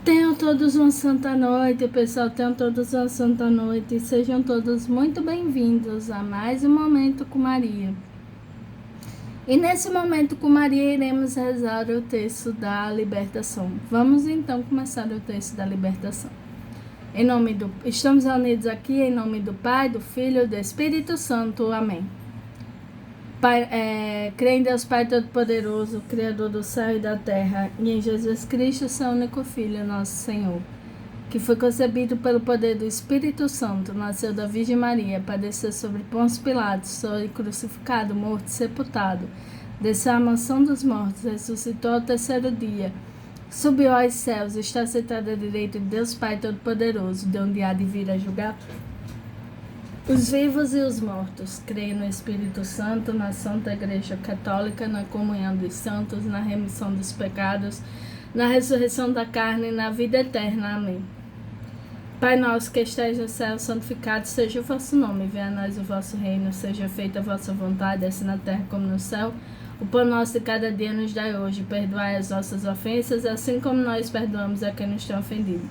Tenham todos uma santa noite, pessoal. Tenham todos uma santa noite. E sejam todos muito bem-vindos a mais um Momento com Maria. E nesse Momento com Maria, iremos rezar o texto da libertação. Vamos então começar o texto da libertação. Estamos unidos aqui em nome do Pai, do Filho e do Espírito Santo. Amém. Pai, creio em Deus Pai Todo-Poderoso, Criador do céu e da terra, e em Jesus Cristo, seu único Filho, nosso Senhor, que foi concebido pelo poder do Espírito Santo, nasceu da Virgem Maria, padeceu sobre Pôncio Pilatos, foi crucificado, morto e sepultado, desceu à mansão dos mortos, ressuscitou ao terceiro dia, subiu aos céus, está sentado à direita de Deus Pai Todo-Poderoso, de onde há de vir a julgar os vivos e os mortos. Creio no Espírito Santo, na Santa Igreja Católica, na comunhão dos santos, na remissão dos pecados, na ressurreição da carne e na vida eterna. Amém. Pai nosso que estais no céu, santificado seja o vosso nome. Venha a nós o vosso reino, seja feita a vossa vontade, assim na terra como no céu. O pão nosso de cada dia nos dai hoje. Perdoai as nossas ofensas, assim como nós perdoamos a quem nos tem ofendido.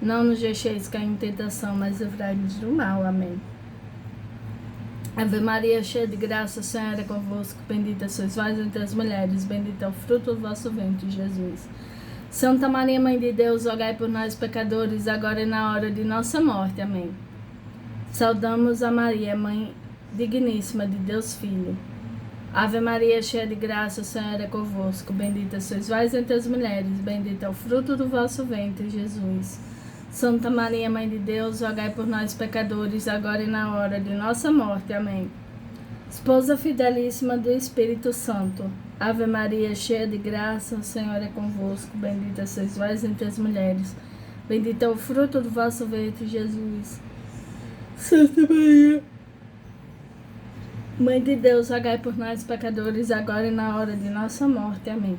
Não nos deixeis cair em tentação, mas livrai-nos do mal. Amém. Ave Maria, cheia de graça, o Senhor é convosco, bendita sois vós entre as mulheres, bendito é o fruto do vosso ventre, Jesus. Santa Maria, Mãe de Deus, rogai por nós, pecadores, agora e na hora de nossa morte. Amém. Saudamos a Maria, Mãe digníssima de Deus Filho. Ave Maria, cheia de graça, o Senhor é convosco, bendita sois vós entre as mulheres, bendito é o fruto do vosso ventre, Jesus. Santa Maria, Mãe de Deus, rogai por nós, pecadores, agora e na hora de nossa morte. Amém. Esposa fidelíssima do Espírito Santo, Ave Maria, cheia de graça, o Senhor é convosco, bendita sois vós entre as mulheres, bendito é o fruto do vosso ventre, Jesus. Santa Maria, Mãe de Deus, rogai por nós, pecadores, agora e na hora de nossa morte. Amém.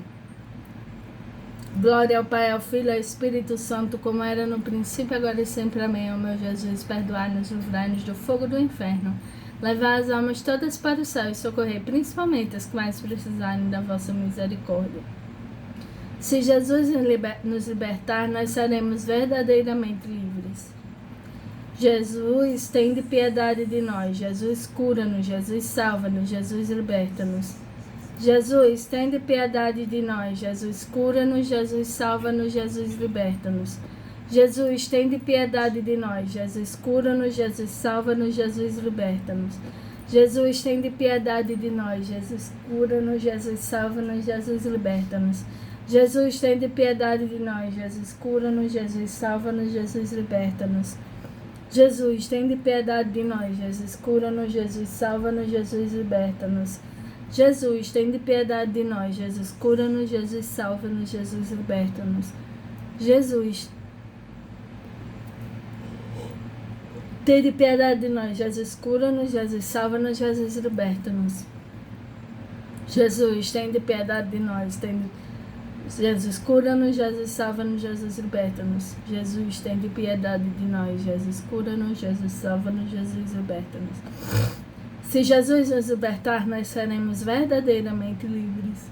Glória ao Pai, ao Filho e ao Espírito Santo, como era no princípio, agora e sempre. Amém. Ó meu Jesus, perdoai-nos, livrai-nos do fogo do inferno. Levai as almas todas para o céu e socorrei principalmente as que mais precisarem da vossa misericórdia. Se Jesus nos libertar, nós seremos verdadeiramente livres. Jesus, tende piedade de nós. Jesus, cura-nos. Jesus, salva-nos. Jesus, liberta-nos. Jesus, tende piedade de nós. Jesus, cura-nos. Jesus, salva-nos. Jesus, liberta-nos. Jesus, tende piedade de nós. Jesus, cura-nos. Jesus, salva-nos. Jesus, liberta-nos. Jesus, tende piedade de nós. Jesus, cura-nos. Jesus, salva-nos. Jesus, liberta-nos. Jesus, tende piedade de nós. Jesus, cura-nos. Jesus, salva-nos. Jesus, liberta-nos. Jesus, tende piedade de nós. Jesus, cura-nos. Jesus, salva-nos. Jesus, liberta-nos. Jesus, tende piedade de nós. Jesus, cura-nos. Jesus, salva-nos. Jesus, liberta-nos. Jesus, tende piedade de nós. Jesus, cura-nos. Jesus, salva-nos. Jesus, liberta-nos. Jesus, tende piedade de nós. Jesus, cura-nos. Jesus, salva-nos. Jesus, liberta-nos. Jesus, tende piedade de nós. Jesus, cura-nos. Jesus, salva-nos. Jesus, liberta-nos. Se Jesus nos libertar, nós seremos verdadeiramente livres.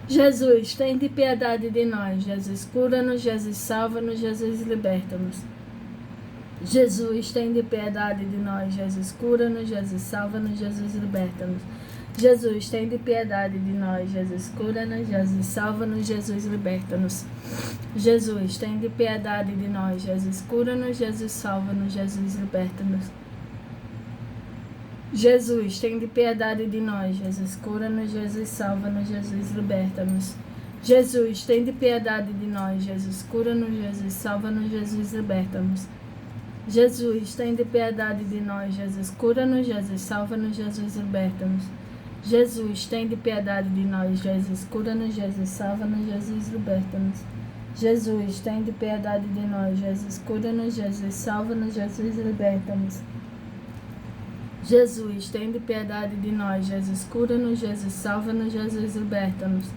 Jesus, tende piedade de nós. Jesus, cura-nos. Jesus, salva-nos. Jesus, liberta-nos. Jesus, tende piedade de nós. Jesus, cura-nos. Jesus, salva-nos. Jesus, liberta-nos. Jesus, tende piedade de nós. Jesus, cura-nos. Jesus, salva-nos. Jesus, liberta-nos. Jesus, tende piedade de nós. Jesus, cura-nos. Jesus, salva-nos. Jesus, liberta-nos. Jesus, tende piedade de nós. Jesus, cura-nos. Jesus, salva-nos. Jesus, liberta-nos. Jesus, tende piedade de nós. Jesus, cura-nos. Jesus, salva-nos. Jesus, liberta-nos. Jesus, tende piedade de nós. Jesus, cura-nos. Jesus, salva-nos. Jesus, liberta-nos. Jesus, tende piedade de nós. Jesus, cura-nos. Jesus, salva-nos. Jesus, liberta-nos. Jesus, tende piedade de nós. Jesus, cura-nos. Jesus, salva-nos. Jesus, liberta-nos. Jesus, tende piedade de nós. Jesus, cura-nos. Jesus, salva-nos. Jesus, liberta-nos.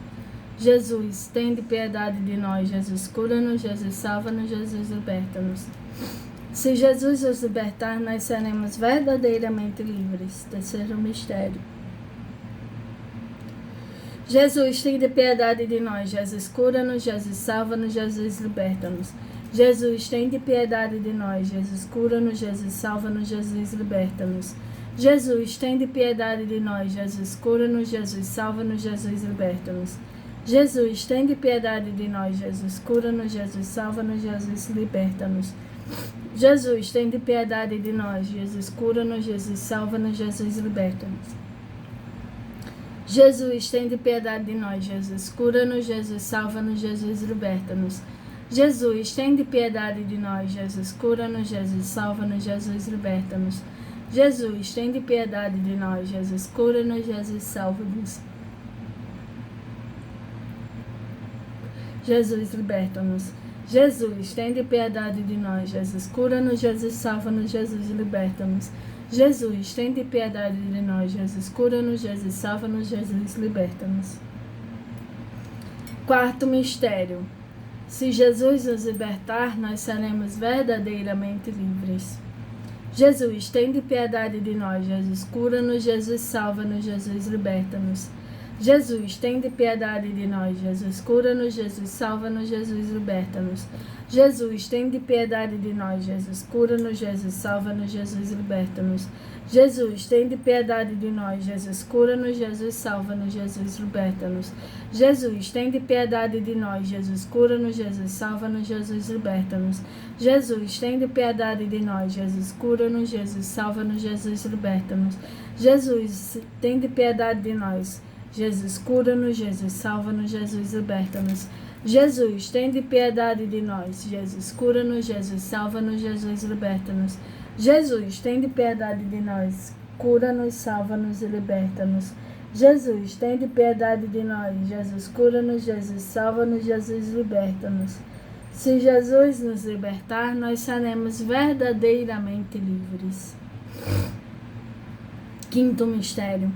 Jesus, tende piedade de nós. Jesus, cura-nos. Jesus, salva-nos. Jesus, liberta-nos. Se Jesus nos libertar, nós seremos verdadeiramente livres. Terceiro mistério. Jesus, tem de piedade de nós. Jesus, cura-nos. Jesus, salva-nos. Jesus, liberta-nos. Jesus, tem de piedade de nós. Jesus, cura-nos. Jesus, salva-nos. Jesus, liberta-nos. Jesus, tem de piedade de nós. Jesus, cura-nos. Jesus, salva-nos. Jesus, liberta-nos. Jesus, tem de piedade de nós. Jesus, cura-nos. Jesus, salva-nos. Jesus, liberta-nos. Jesus, tem de piedade de nós. Jesus, cura-nos. Jesus, salva-nos. Jesus, liberta-nos. Jesus, tem de piedade de nós. Jesus, cura-nos. Jesus, salva-nos. Jesus, liberta-nos. Jesus, tem de piedade de nós. Jesus, cura-nos. Jesus, salva-nos. Jesus, liberta-nos. Jesus, tem de piedade de nós. Jesus, cura-nos. Jesus, salva-nos. Jesus, liberta-nos. Jesus, tem de piedade de nós. Jesus, cura-nos. Jesus, salva-nos. Jesus, liberta-nos. Jesus, tem de piedade de nós. Jesus, cura-nos. Jesus, salva-nos. Jesus, liberta-nos. Quarto mistério. Se Jesus nos libertar, nós seremos verdadeiramente livres. Jesus, tem de piedade de nós. Jesus, cura-nos. Jesus, salva-nos. Jesus, liberta-nos. Jesus, tem de piedade de nós. Jesus, cura-nos. Jesus, salva-nos. Jesus, liberta-nos. Jesus, tem de piedade de nós. Jesus, cura-nos. Jesus, salva-nos. Jesus, liberta-nos. Jesus, tem de piedade de nós. Jesus, cura-nos. Jesus, salva-nos. Jesus, liberta-nos. Jesus, tem de piedade de nós. Jesus, cura-nos. Jesus, salva-nos. Jesus, liberta-nos. Jesus, tem de piedade de nós. Jesus, cura-nos. Jesus, salva-nos. Jesus, liberta-nos. Jesus, tem de piedade de nós. Jesus, cura-nos. Jesus, salva-nos. Jesus, liberta-nos. Jesus, tem de piedade de nós. Jesus, cura-nos. Jesus, salva-nos. Jesus, liberta-nos. Jesus, tem de piedade de nós. Cura-nos, salva-nos e liberta-nos. Jesus, tem de piedade de nós. Jesus, cura-nos. Jesus, salva-nos. Jesus, liberta-nos. Se Jesus nos libertar, nós seremos verdadeiramente livres. Quinto mistério.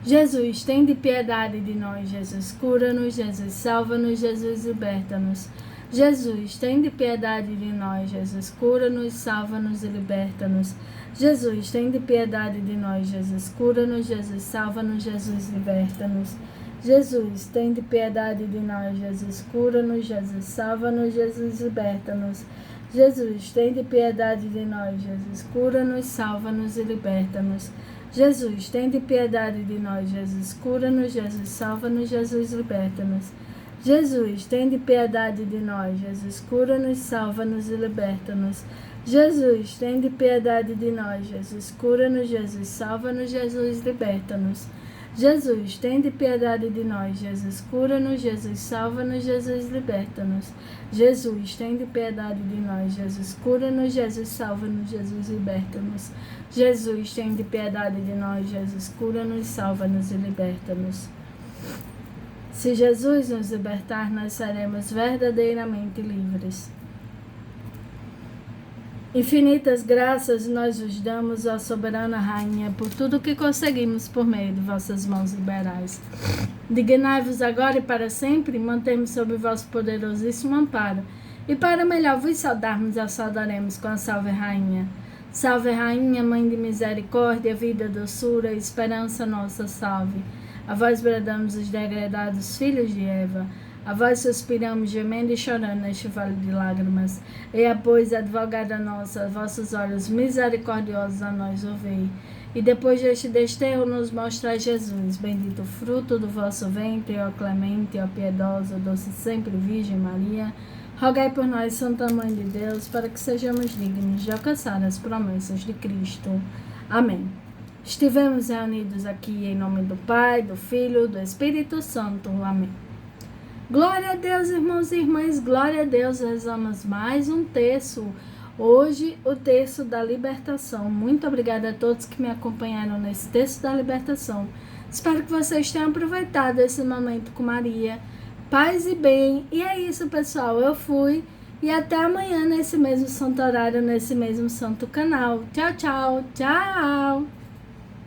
Jesus, tem de piedade de nós. Jesus, cura-nos. Jesus, salva-nos. Jesus, liberta-nos. Jesus, tem de piedade de nós. Jesus, cura-nos, salva-nos e liberta-nos. Jesus, tem de piedade de nós. Jesus, cura-nos. Jesus, salva-nos. Jesus, liberta-nos. Jesus, tem de piedade de nós. Jesus, cura-nos. Jesus, salva-nos. Jesus, liberta-nos. Jesus, tem de piedade de nós. Jesus, cura-nos, salva-nos e liberta-nos. Jesus, tem de piedade de nós. Jesus, cura-nos. Jesus, salva-nos. Jesus, liberta-nos. Jesus, tem de piedade de nós. Jesus, cura-nos, salva-nos e liberta-nos. Jesus, tem de piedade de nós. Jesus, cura-nos. Jesus, salva-nos. Jesus, liberta-nos. Jesus, tem de piedade de nós. Jesus, cura-nos. Jesus, salva-nos. Jesus, liberta-nos. Jesus, tem de piedade de nós. Jesus, cura-nos. Jesus, salva-nos. Jesus, liberta-nos. Jesus, tem de piedade de nós. Jesus, cura-nos, salva-nos e liberta-nos. Se Jesus nos libertar, nós seremos verdadeiramente livres. Infinitas graças nós vos damos, ó soberana Rainha, por tudo que conseguimos por meio de vossas mãos liberais. Dignai-vos agora e para sempre, mantemos sob o vosso poderosíssimo amparo, e para melhor vos saudarmos, a saudaremos com a Salve Rainha. Salve Rainha, Mãe de misericórdia, vida, doçura e esperança nossa, salve. A vós bradamos os degredados filhos de Eva, a vós suspiramos gemendo e chorando neste vale de lágrimas. Eia, pois, advogada nossa, vossos olhos misericordiosos a nós ouvei. E depois deste desterro nos mostrai Jesus, bendito o fruto do vosso ventre, ó clemente, ó piedosa, doce sempre Virgem Maria. Rogai por nós, Santa Mãe de Deus, para que sejamos dignos de alcançar as promessas de Cristo. Amém. Estivemos reunidos aqui em nome do Pai, do Filho e do Espírito Santo. Amém. Glória a Deus, irmãos e irmãs, glória a Deus. Rezamos mais um terço. Hoje, o terço da libertação. Muito obrigada a todos que me acompanharam nesse terço da libertação. Espero que vocês tenham aproveitado esse momento com Maria. Paz e bem. E é isso, pessoal. Eu fui. E até amanhã nesse mesmo santo horário, nesse mesmo santo canal. Tchau, tchau, tchau.